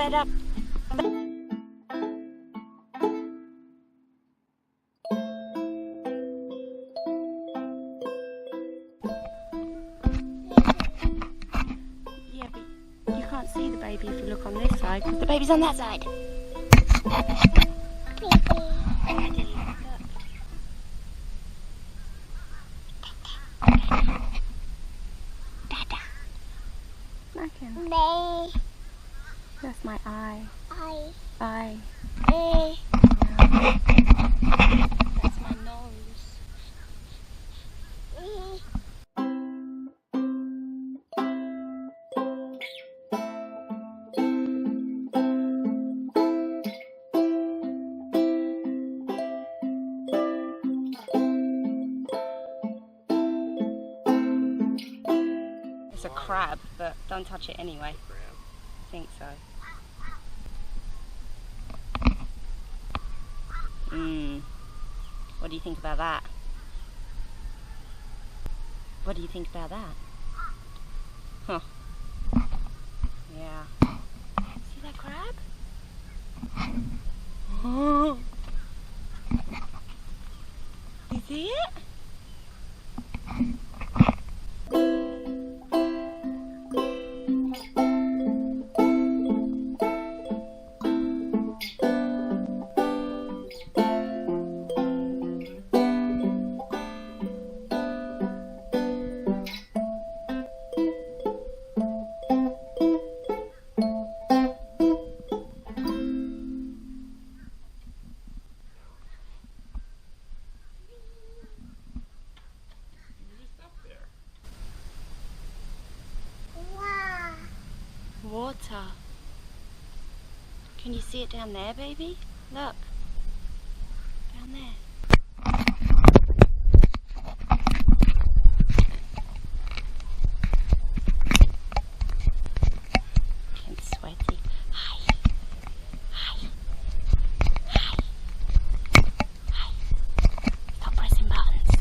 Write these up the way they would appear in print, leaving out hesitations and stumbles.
bed up. Yeah, but you can't see the baby if you look on this side, because the baby's on that side. That's my eye. Eye. Yeah. That's my nose. It's a crab, but don't touch it anyway. I think so. What do you think about that? What do you think about that? Huh. Yeah. See that crab? Oh. You see it? Water. Can you see it down there, baby? Look. Down there. It's sweaty. Hi. Hi. Hi. Hi. Stop pressing buttons.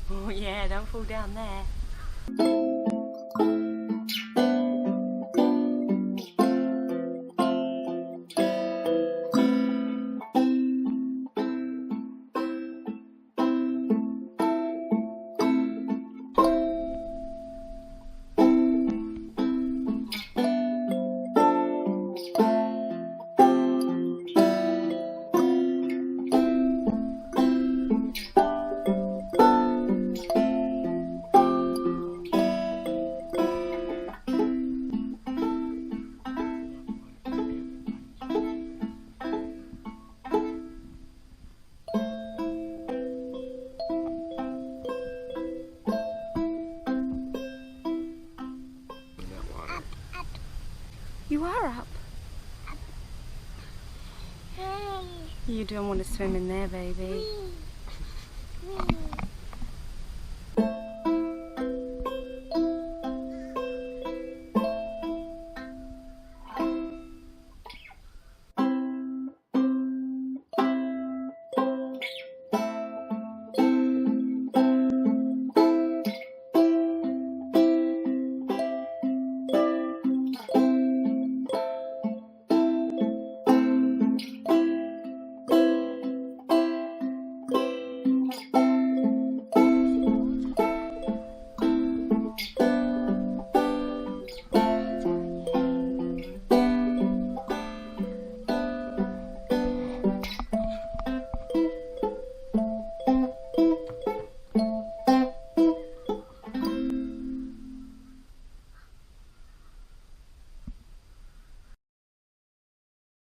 Oh yeah, don't fall down there. You are up. You don't want to swim in there, baby.